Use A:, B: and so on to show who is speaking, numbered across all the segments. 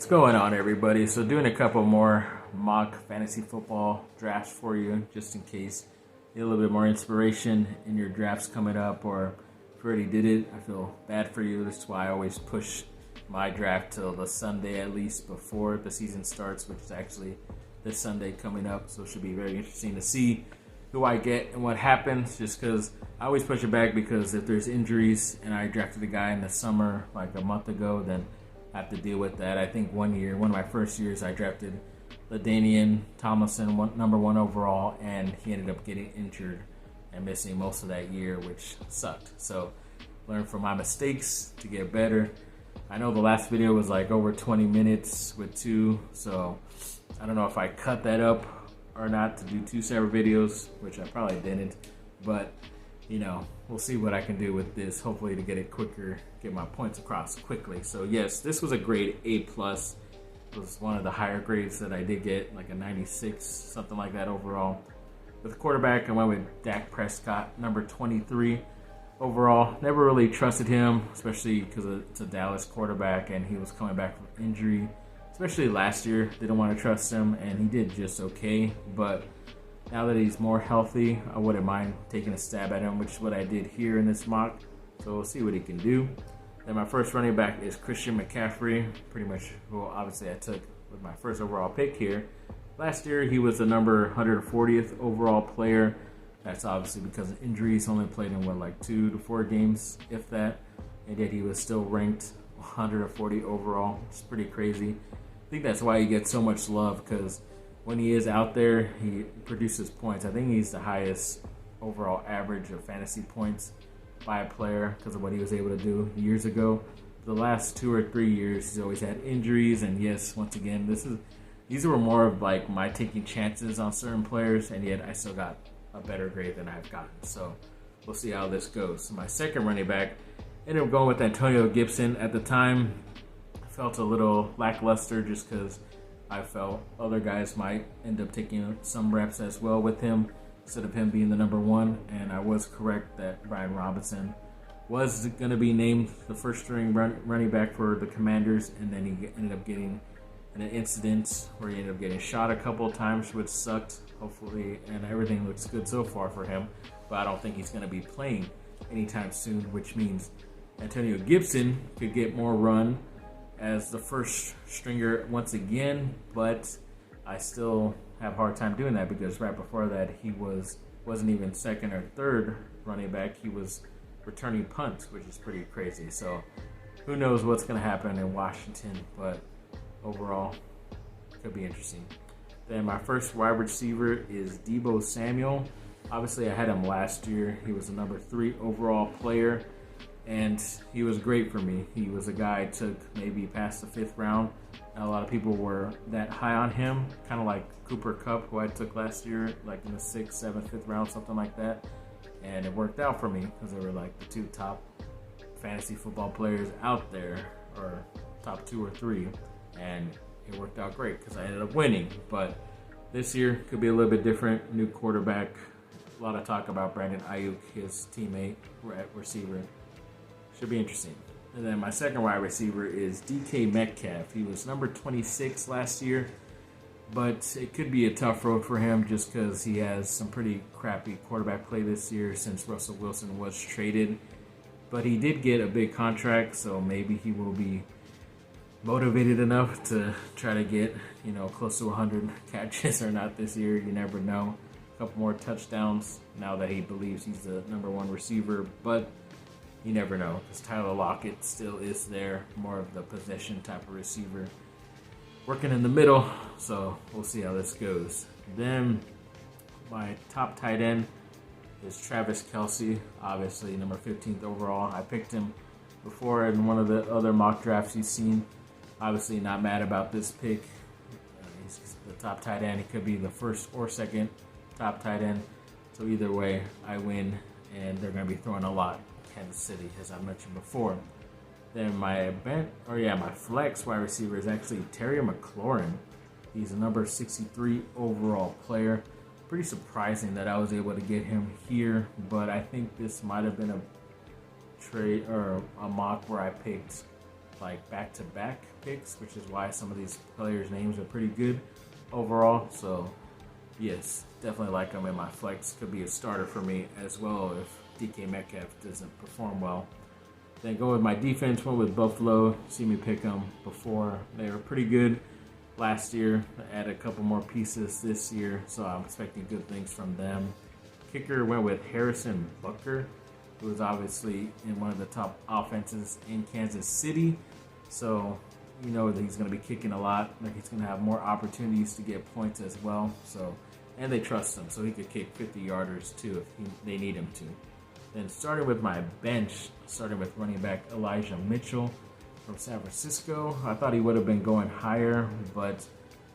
A: going on, everybody? So doing a couple more mock fantasy football drafts for you, just in case you need a little bit more inspiration in your drafts coming up, or if you already did it, I feel bad for you. That's why I always push my draft till the Sunday at least before the season starts, which is actually this Sunday coming up. So it should be very interesting to see who I get and what happens, just because I always push it back, because if there's injuries and I drafted a guy in the summer like a month ago, then I have to deal with that. I think one of my first years, I drafted LaDainian Tomlinson, number 1 overall, and he ended up getting injured and missing most of that year, which sucked. So learn from my mistakes to get better. I know the last video was like over 20 minutes with 2, so I don't know if I cut that up or not to do 2 separate videos, which I probably didn't, but you know, we'll see what I can do with this, hopefully to get it quicker, get my points across quickly. So yes, this was a grade A+. It was one of the higher grades that I did get, like a 96, something like that overall. With quarterback, I went with Dak Prescott, number 23 overall. Never really trusted him, especially because it's a Dallas quarterback and he was coming back from injury. Especially last year, didn't want to trust him, and he did just okay. But now that he's more healthy, I wouldn't mind taking a stab at him, which is what I did here in this mock. So we'll see what he can do. Then my first running back is Christian McCaffrey, pretty much who obviously I took with my first overall pick here. Last year, he was the number 140th overall player. That's obviously because of injuries. Only played in, like 2 to 4 games, if that. And yet he was still ranked 140 overall. It's pretty crazy. I think that's why he gets so much love, because when he is out there, he produces points. I think he's the highest overall average of fantasy points by a player because of what he was able to do years ago. The last 2 or 3 years, he's always had injuries, and yes, once again, these were more of like my taking chances on certain players, and yet I still got a better grade than I've gotten. So we'll see how this goes. So my second running back, ended up going with Antonio Gibson. At the time, I felt a little lackluster just because I felt other guys might end up taking some reps as well with him instead of him being the number 1. And I was correct that Brian Robinson was going to be named the first string running back for the Commanders, and then he ended up getting in an incident where he ended up getting shot a couple of times, which sucked. Hopefully, and everything looks good so far for him, but I don't think he's going to be playing anytime soon, which means Antonio Gibson could get more run as the first stringer once again, but I still have a hard time doing that because right before that he wasn't even second or third running back. He was returning punts, which is pretty crazy. So who knows what's going to happen in Washington, but overall could be interesting. Then my first wide receiver is Deebo Samuel. Obviously I had him last year. He was the number 3 overall player, and he was great for me. He was a guy I took maybe past the 5th round. Not a lot of people were that high on him, kind of like Cooper Kupp, who I took last year, like in the 6th, 7th, 5th round, something like that. And it worked out for me because they were like the 2 top fantasy football players out there, or top 2 or 3. And it worked out great because I ended up winning. But this year could be a little bit different. New quarterback. A lot of talk about Brandon Ayuk, his teammate at receiver. Should be interesting. And then my second wide receiver is DK Metcalf. He was number 26 last year, but it could be a tough road for him just because he has some pretty crappy quarterback play this year since Russell Wilson was traded. But he did get a big contract, so maybe he will be motivated enough to try to get, close to 100 catches or not this year. You never know. A couple more touchdowns now that he believes he's the number 1 receiver, but you never know, because Tyler Lockett still is there, more of the possession type of receiver, working in the middle. So we'll see how this goes. Then my top tight end is Travis Kelce, obviously number 15th overall. I picked him before in one of the other mock drafts you've seen. Obviously not mad about this pick. He's the top tight end. He could be the first or second top tight end. So either way, I win, and they're going to be throwing a lot. Kansas City, as I mentioned before. Then my flex wide receiver is actually Terry McLaurin. He's a number 63 overall player. Pretty surprising that I was able to get him here, but I think this might have been a trade or a mock where I picked like back-to-back picks, which is why some of these players' names are pretty good overall. So yes, definitely like him in my flex. Could be a starter for me as well if DK Metcalf doesn't perform well. Then go with my defense, went with Buffalo. See me pick them before. They were pretty good last year. I added a couple more pieces this year, so I'm expecting good things from them. Kicker went with Harrison Butker, who is obviously in one of the top offenses in Kansas City. So you know that he's going to be kicking a lot. Like he's going to have more opportunities to get points as well. So, and they trust him, so he could kick 50-yarders too if they need him to. Then starting with my bench, starting with running back Elijah Mitchell from San Francisco. I thought he would have been going higher, but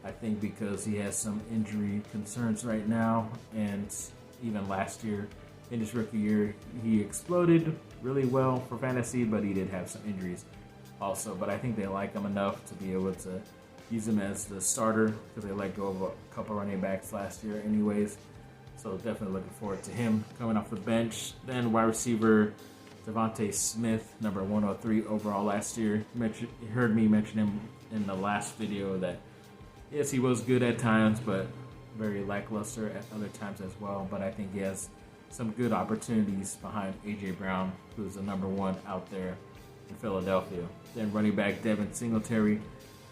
A: I think because he has some injury concerns right now, and even last year, in his rookie year, he exploded really well for fantasy, but he did have some injuries also. But I think they like him enough to be able to use him as the starter because they let go of a couple running backs last year anyways. So definitely looking forward to him coming off the bench. Then wide receiver Devontae Smith, number 103 overall last year. You heard me mention him in the last video that yes, he was good at times, but very lackluster at other times as well. But I think he has some good opportunities behind A.J. Brown, who's the number one out there in Philadelphia. Then running back Devin Singletary.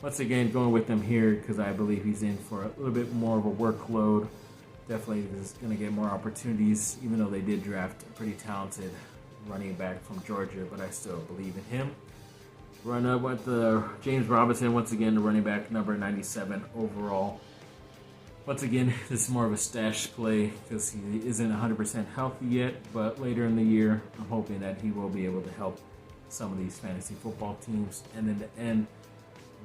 A: Once again, going with him here because I believe he's in for a little bit more of a workload. Definitely is going to get more opportunities, even though they did draft a pretty talented running back from Georgia, but I still believe in him. Run up with James Robinson, once again, the running back, number 97 overall. Once again, this is more of a stash play because he isn't 100% healthy yet, but later in the year, I'm hoping that he will be able to help some of these fantasy football teams. And then to end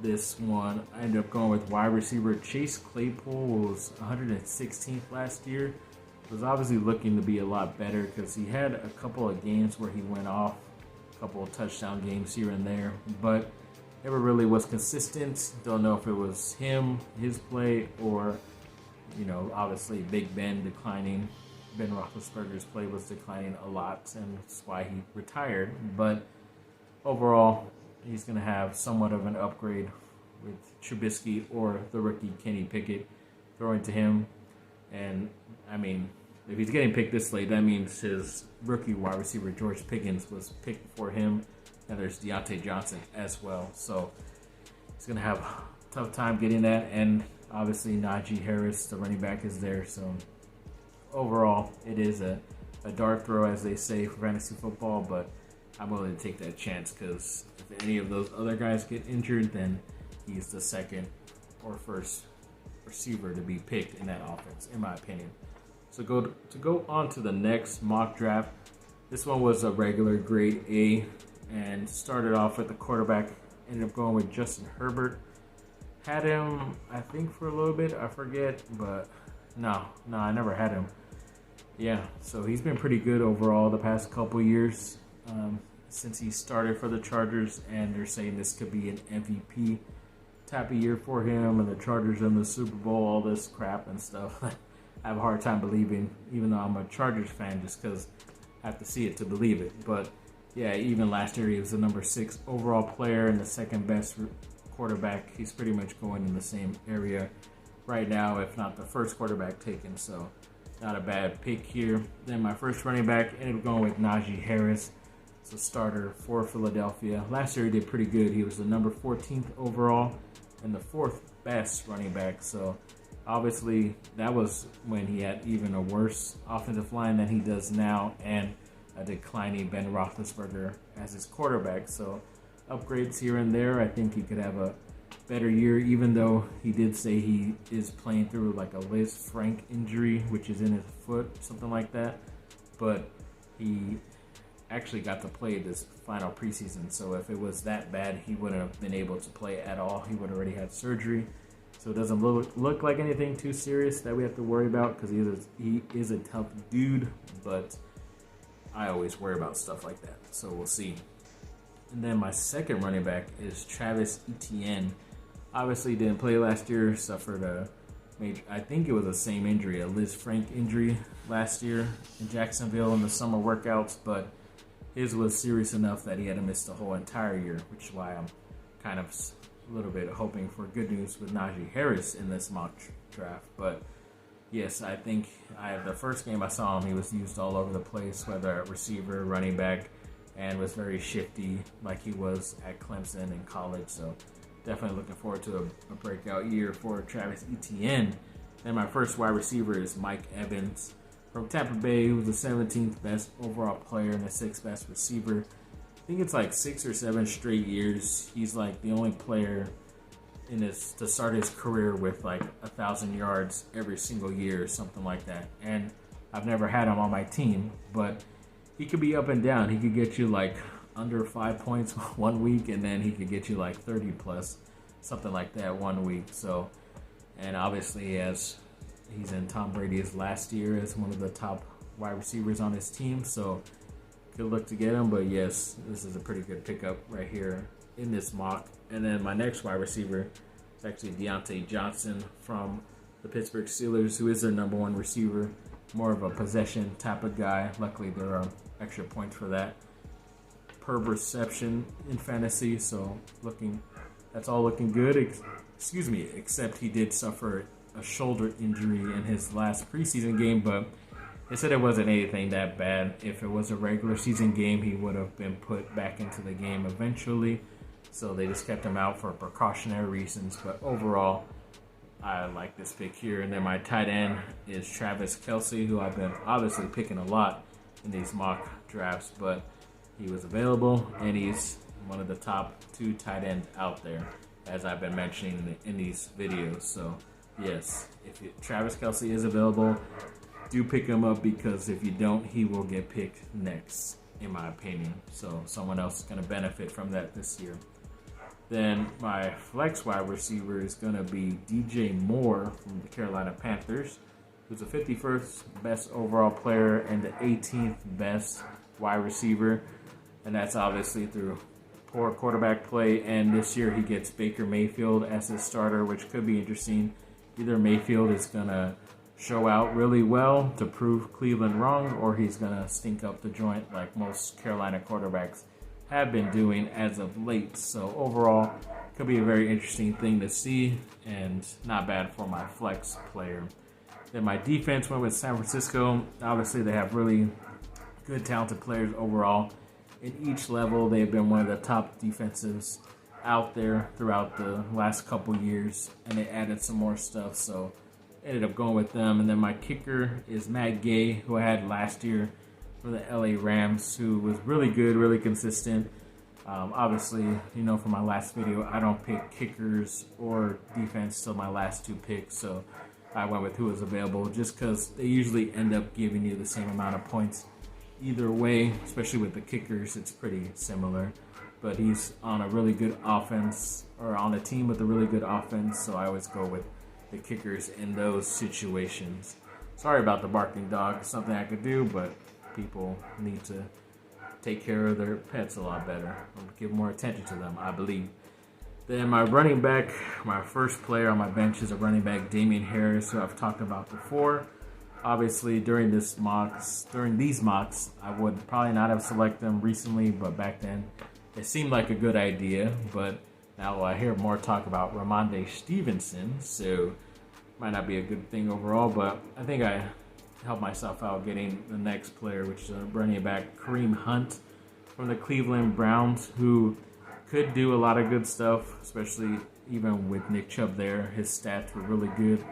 A: this one, I ended up going with wide receiver Chase Claypool, who was 116th last year. Was obviously looking to be a lot better because he had a couple of games where he went off, a couple of touchdown games here and there, but never really was consistent. Don't know if it was him, his play, or obviously Big Ben declining. Ben Roethlisberger's play was declining a lot, and that's why he retired. But overall, he's going to have somewhat of an upgrade with Trubisky or the rookie Kenny Pickett throwing to him. And, I mean, if he's getting picked this late, that means his rookie wide receiver George Pickens was picked for him. And there's Deontay Johnson as well. So he's going to have a tough time getting that. And obviously Najee Harris, the running back, is there. So overall, it is a dart throw, as they say, for fantasy football. But I'm willing to take that chance because if any of those other guys get injured, then he's the second or first receiver to be picked in that offense, in my opinion. So to go on to the next mock draft. This one was a regular grade A and started off with the quarterback. Ended up going with Justin Herbert. Had him, I think, for a little bit. I forget, but no, I never had him. Yeah, so he's been pretty good overall the past couple years since he started for the Chargers, and they're saying this could be an MVP type of year for him, and the Chargers in the Super Bowl, all this crap and stuff. I have a hard time believing, even though I'm a Chargers fan, just because I have to see it to believe it. But yeah, even last year he was the number 6 overall player and the second best quarterback. He's pretty much going in the same area right now, if not the first quarterback taken. So not a bad pick here. Then my first running back ended up going with Najee Harris. It's a starter for Philadelphia. Last year he did pretty good. He was the number 14th overall and the 4th best running back. So obviously that was when he had even a worse offensive line than he does now, and a declining Ben Roethlisberger as his quarterback. So upgrades here and there. I think he could have a better year, even though he did say he is playing through like a Liz Frank injury, which is in his foot, something like that. But he actually got to play this final preseason. So if it was that bad, he wouldn't have been able to play at all. He would have already had surgery. So it doesn't look like anything too serious that we have to worry about, because he is a tough dude, but I always worry about stuff like that. So we'll see. And then my second running back is Travis Etienne. Obviously didn't play last year, suffered a major, I think it was the same injury, a Liz Frank injury last year in Jacksonville in the summer workouts, but his was serious enough that he had to miss the whole entire year, which is why I'm kind of a little bit hoping for good news with Najee Harris in this mock draft. But yes, I think the first game I saw him, he was used all over the place, whether at receiver, running back, and was very shifty like he was at Clemson in college. So definitely looking forward to a breakout year for Travis Etienne. And my first wide receiver is Mike Evans from Tampa Bay, who was the 17th best overall player and the 6th best receiver. I think it's like 6 or 7 straight years. He's like the only player to start his career with like 1,000 yards every single year, something like that. And I've never had him on my team, but he could be up and down. He could get you like under 5 points one week, and then he could get you like 30 plus, something like that one week. So, and obviously he's in Tom Brady's last year as one of the top wide receivers on his team, so good look to get him. But yes, this is a pretty good pickup right here in this mock. And then my next wide receiver is actually Deontay Johnson from the Pittsburgh Steelers, who is their number 1 receiver, more of a possession type of guy. Luckily, there are extra points for that per reception in fantasy, so that's all looking good. Except he did suffer a shoulder injury in his last preseason game, but they said it wasn't anything that bad. If it was a regular season game, he would have been put back into the game eventually. So they just kept him out for precautionary reasons. But overall, I like this pick here. And then my tight end is Travis Kelce, who I've been obviously picking a lot in these mock drafts, but he was available, and he's one of the top 2 tight ends out there, as I've been mentioning in these videos. So yes, if Travis Kelce is available, do pick him up, because if you don't, he will get picked next, in my opinion. So someone else is going to benefit from that this year. Then my flex wide receiver is going to be DJ Moore from the Carolina Panthers, who's the 51st best overall player and the 18th best wide receiver. And that's obviously through poor quarterback play. And this year he gets Baker Mayfield as his starter, which could be interesting. Either Mayfield is going to show out really well to prove Cleveland wrong, or he's going to stink up the joint like most Carolina quarterbacks have been doing as of late. So overall, could be a very interesting thing to see, and not bad for my flex player. Then my defense went with San Francisco. Obviously, they have really good, talented players overall. In each level, they've been one of the top defenses out there throughout the last couple years, and they added some more stuff, so ended up going with them. And then my kicker is Matt Gay, who I had last year for the LA Rams, who was really good, really consistent. Obviously, from my last video, I don't pick kickers or defense till my last 2 picks, so I went with who was available, just because they usually end up giving you the same amount of points either way. Especially with the kickers, it's pretty similar. But he's on a really good offense, or on a team with a really good offense, so I always go with the kickers in those situations. Sorry about the barking dog. It's something I could do, but people need to take care of their pets a lot better, or give more attention to them, I believe. Then my running back, my first player on my bench is a running back, Damian Harris, who I've talked about before. Obviously, during these mocks, I would probably not have selected them recently, but back then it seemed like a good idea. But now I hear more talk about Ramondre Stevenson, so might not be a good thing overall. But I think I helped myself out getting the next player, which is a running back, Kareem Hunt from the Cleveland Browns, who could do a lot of good stuff, especially even with Nick Chubb there. His stats were really good,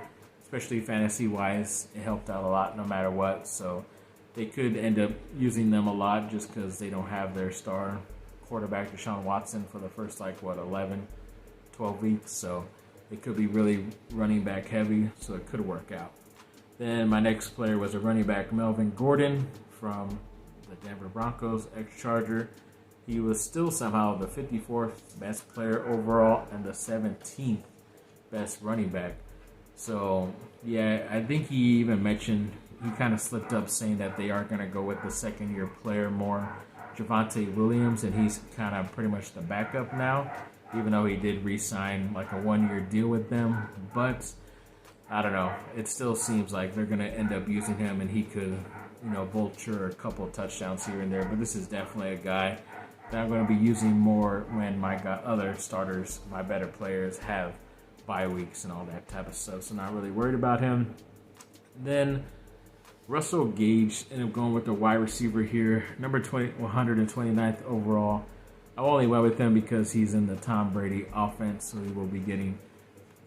A: especially fantasy-wise. It helped out a lot no matter what, so they could end up using them a lot just because they don't have their star quarterback, Deshaun Watson, for the first 11, 12 weeks, so it could be really running back heavy, so it could work out. Then my next player was a running back, Melvin Gordon from the Denver Broncos, ex-Charger. He was still somehow the 54th best player overall and the 17th best running back. So, yeah, I think he even mentioned, he kind of slipped up saying that they are going to go with the second-year player more, Javonte Williams, and he's kind of pretty much the backup now, even though he did re-sign a 1-year deal with them. But I don't know. It still seems like they're going to end up using him, and he could vulture a couple of touchdowns here and there. But this is definitely a guy that I'm going to be using more when my other starters, my better players, have bye weeks and all that type of stuff. So not really worried about him. Then Russell Gage ended up going with the wide receiver here, number 129th overall. I only went with him because he's in the Tom Brady offense, so he will be getting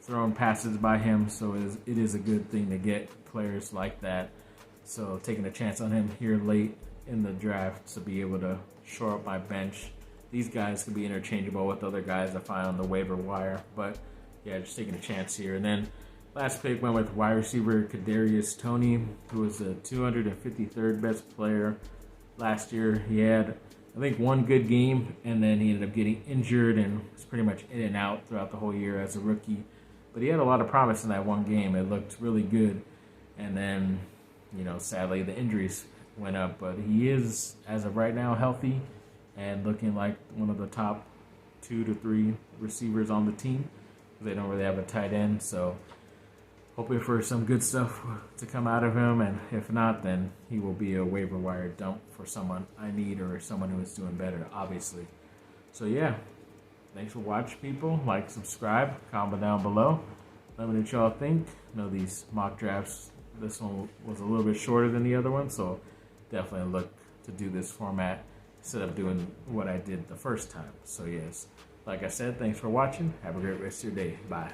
A: thrown passes by him. So it is a good thing to get players like that. So taking a chance on him here late in the draft to be able to shore up my bench. These guys could be interchangeable with other guys I find on the waiver wire. But yeah, just taking a chance here. And then last pick went with wide receiver Kadarius Toney, who was the 253rd best player last year. He had, I think, one good game, and then he ended up getting injured and was pretty much in and out throughout the whole year as a rookie. But he had a lot of promise in that one game. It looked really good. And then, sadly, the injuries went up. But he is, as of right now, healthy and looking like one of the top 2 to 3 receivers on the team. They don't really have a tight end, so hoping for some good stuff to come out of him. And if not, then he will be a waiver wire dump for someone I need or someone who is doing better, obviously. So, yeah. Thanks for watching, people. Like, subscribe, comment down below. Let me know what y'all think. I know these mock drafts, this one was a little bit shorter than the other one, so definitely look to do this format instead of doing what I did the first time. So, yes, like I said, thanks for watching. Have a great rest of your day. Bye.